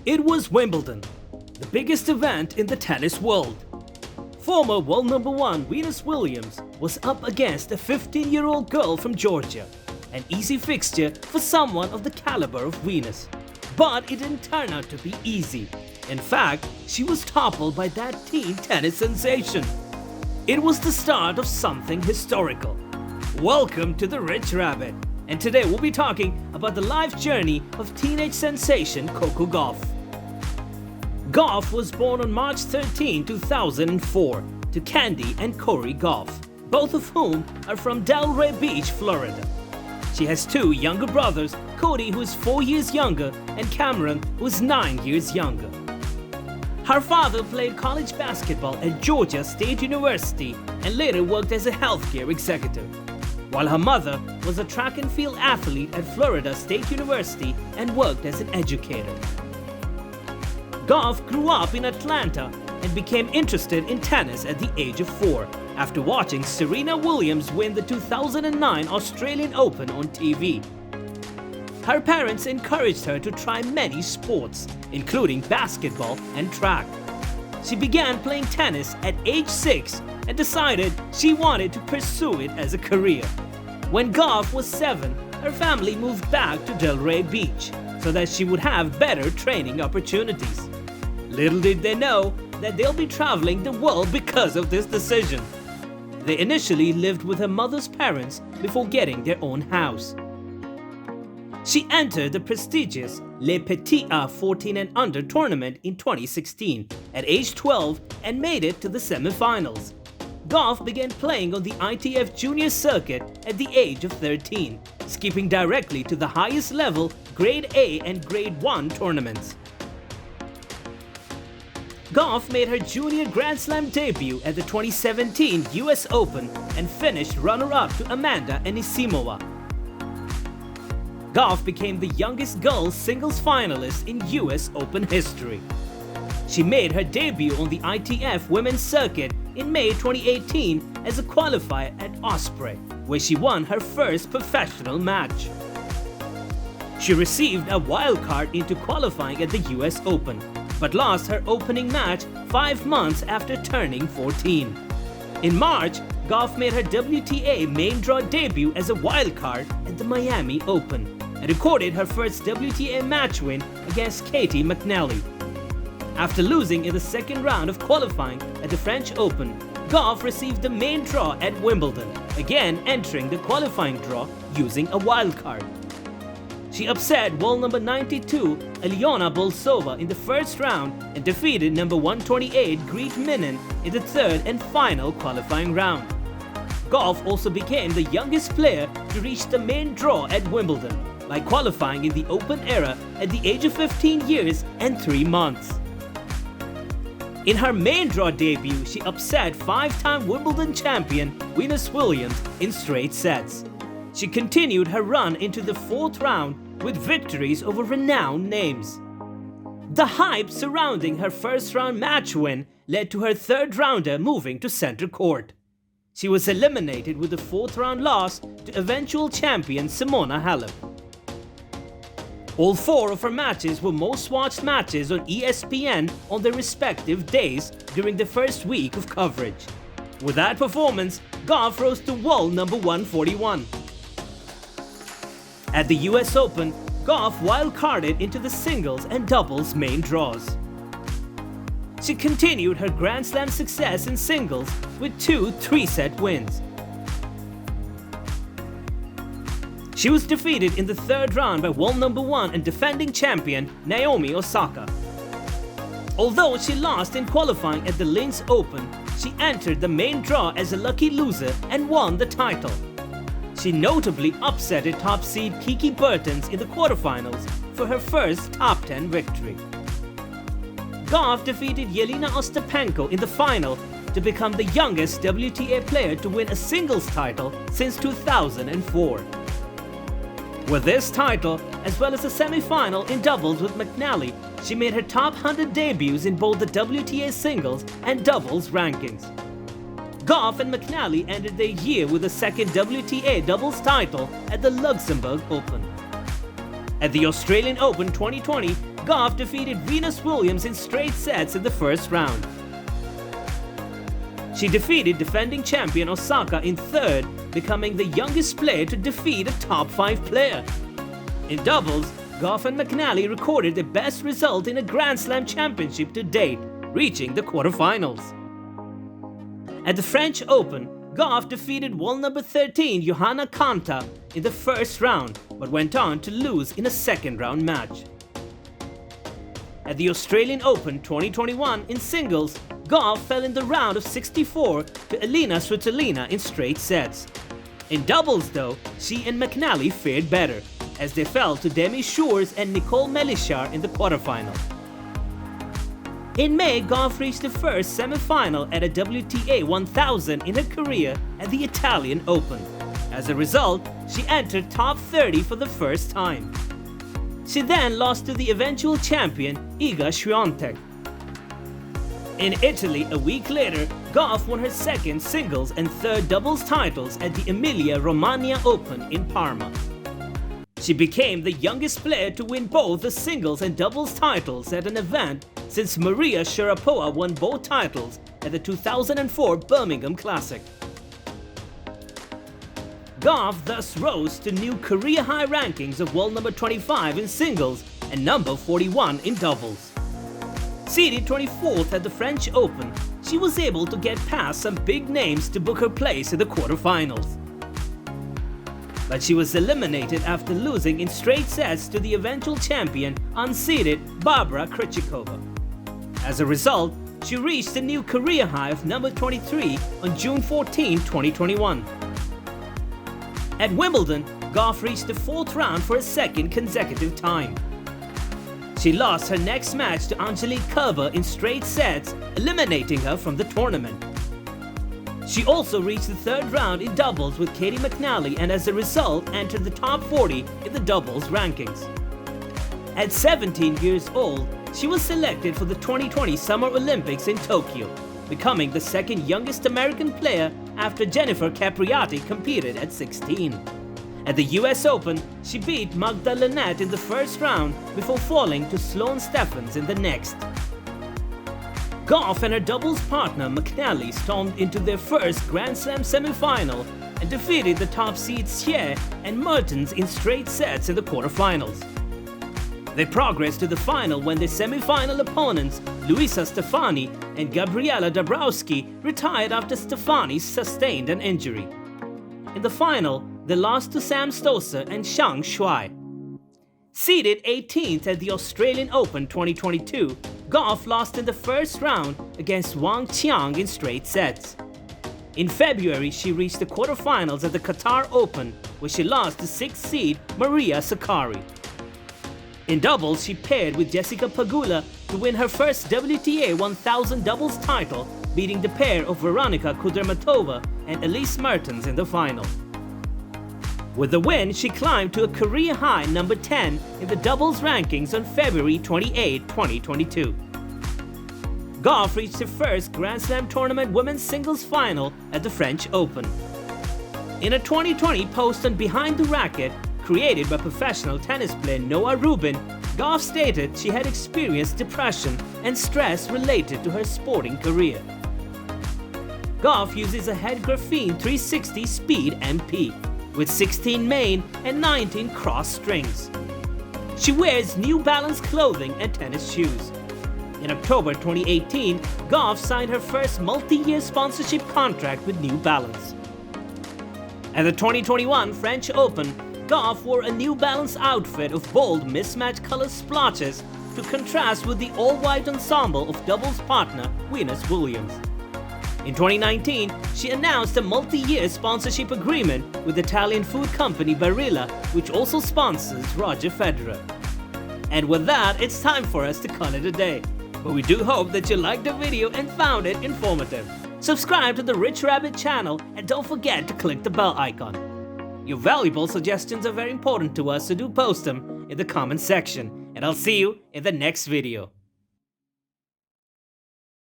It was Wimbledon, the biggest event in the tennis world. Former world number 1 Venus Williams was up against a 15-year-old girl from Georgia, an easy fixture for someone of the caliber of Venus. But it didn't turn out to be easy. In fact, she was toppled by that teen tennis sensation. It was the start of something historical. Welcome to the Rich Rabbit, and today we'll be talking about the life journey of teenage sensation Coco Gauff. Gauff was born on March 13, 2004 to Candy and Cori Gauff, both of whom are from Delray Beach, Florida. She has 2 younger brothers, Cody, who is 4 years younger, and Cameron, who is 9 years younger. Her father played college basketball at Georgia State University and later worked as a healthcare executive, while her mother was a track and field athlete at Florida State University and worked as an educator. Gauff grew up in Atlanta and became interested in tennis at the age of 4 after watching Serena Williams win the 2009 Australian Open on TV. Her parents encouraged her to try many sports, including basketball and track. She began playing tennis at age 6 and decided she wanted to pursue it as a career. When Gauff was 7, her family moved back to Delray Beach so that she would have better training opportunities. Little did they know that they'll be traveling the world because of this decision. They initially lived with her mother's parents before getting their own house. She entered the prestigious Les Petits 14 and Under tournament in 2016 at age 12 and made it to the semi-finals. Gauff began playing on the ITF Junior circuit at the age of 13, skipping directly to the highest level Grade A and Grade 1 tournaments. Gauff made her junior Grand Slam debut at the 2017 US Open and finished runner-up to Amanda Anisimova. Gauff became the youngest girls singles finalist in US Open history. She made her debut on the ITF Women's Circuit in May 2018 as a qualifier at Osprey, where she won her first professional match. She received a wildcard into qualifying at the US Open, but lost her opening match 5 months after turning 14. In March, Gauff made her WTA main draw debut as a wildcard at the Miami Open and recorded her first WTA match win against Katie McNally. After losing in the second round of qualifying at the French Open, Gauff received the main draw at Wimbledon, again entering the qualifying draw using a wildcard. She upset world number 92 Alyona Bolsova in the first round and defeated number 128 Greet Minin in the third and final qualifying round. Gauff also became the youngest player to reach the main draw at Wimbledon by qualifying in the Open era at the age of 15 years and 3 months. In her main draw debut, she upset 5-time Wimbledon champion Venus Williams in straight sets. She continued her run into the 4th round with victories over renowned names. The hype surrounding her first round match win led to her 3rd rounder moving to center court. She was eliminated with a 4th round loss to eventual champion Simona Halep. All 4 of her matches were most watched matches on ESPN on their respective days during the first week of coverage. With that performance, Gauff rose to world number 141. At the US Open, Gauff wildcarded into the singles and doubles main draws. She continued her Grand Slam success in singles with 2 3-set wins. She was defeated in the 3rd round by world number 1 and defending champion Naomi Osaka. Although she lost in qualifying at the Linz Open, she entered the main draw as a lucky loser and won the title. She notably upsetted top seed Kiki Bertens in the quarterfinals for her first top 10 victory. Gauff defeated Yelena Ostapenko in the final to become the youngest WTA player to win a singles title since 2004. With this title, as well as a semi-final in doubles with McNally, she made her top 100 debuts in both the WTA singles and doubles rankings. Gauff and McNally ended their year with a second WTA doubles title at the Luxembourg Open. At the Australian Open 2020, Gauff defeated Venus Williams in straight sets in the first round. She defeated defending champion Osaka in third, becoming the youngest player to defeat a top 5 player. In doubles, Gauff and McNally recorded their best result in a Grand Slam championship to date, reaching the quarterfinals. At the French Open, Gauff defeated world number 13 Johanna Konta in the first round, but went on to lose in a second round match. At the Australian Open 2021 in singles, Gauff fell in the round of 64 to Elina Svitolina in straight sets. In doubles though, she and McNally fared better, as they fell to Demi Schuurs and Nicole Melichar in the quarterfinal. In May, Gauff reached the first semi-final at a WTA 1000 in her career at the Italian Open. As a result, she entered top 30 for the first time. She then lost to the eventual champion Iga Swiatek. In Italy, a week later, Gauff won her second singles and third doubles titles at the Emilia-Romagna Open in Parma. She became the youngest player to win both the singles and doubles titles at an event since Maria Sharapova won both titles at the 2004 Birmingham Classic. Gauff thus rose to new career-high rankings of world number 25 in singles and number 41 in doubles. Seeded 24th at the French Open, she was able to get past some big names to book her place in the quarterfinals. But she was eliminated after losing in straight sets to the eventual champion, unseeded Barbara Krejcikova. As a result, she reached a new career high of number 23 on June 14, 2021. At Wimbledon, Gauff reached the fourth round for a second consecutive time. She lost her next match to Angelique Kerber in straight sets, eliminating her from the tournament. She also reached the third round in doubles with Katie McNally and as a result entered the top 40 in the doubles rankings. At 17 years old, she was selected for the 2020 Summer Olympics in Tokyo, becoming the second youngest American player after Jennifer Capriati competed at 16. At the US Open, she beat Magda Linette in the first round before falling to Sloane Stephens in the next. Gauff and her doubles partner McNally stormed into their first Grand Slam semi-final and defeated the top seeds Xie and Mertens in straight sets in the quarterfinals. They progressed to the final when their semi-final opponents Luisa Stefani and Gabriela Dabrowski retired after Stefani sustained an injury. In the final, they lost to Sam Stosur and Zhang Shuai. Seeded 18th at the Australian Open 2022, Gauff lost in the first round against Wang Qiang in straight sets. In February, she reached the quarterfinals at the Qatar Open, where she lost to 6th seed Maria Sakkari. In doubles, she paired with Jessica Pegula to win her first WTA 1000 doubles title, beating the pair of Veronika Kudermetova and Elise Mertens in the final. With the win, she climbed to a career-high number 10 in the doubles rankings on February 28, 2022. Gauff reached her first Grand Slam tournament women's singles final at the French Open. In a 2020 post on Behind the Racket, created by professional tennis player Noah Rubin, Gauff stated she had experienced depression and stress related to her sporting career. Gauff uses a head graphene 360 Speed MP with 16 main and 19 cross strings. She wears New Balance clothing and tennis shoes. In October 2018, Gauff signed her first multi-year sponsorship contract with New Balance. At the 2021 French Open, Gauff wore a New Balance outfit of bold mismatched color splotches to contrast with the all-white ensemble of doubles partner Venus Williams. In 2019, she announced a multi-year sponsorship agreement with Italian food company Barilla, which also sponsors Roger Federer. And with that, it's time for us to call it a day. But we do hope that you liked the video and found it informative. Subscribe to the Rich Rabbit channel and don't forget to click the bell icon. Your valuable suggestions are very important to us, so do post them in the comment section. And I'll see you in the next video.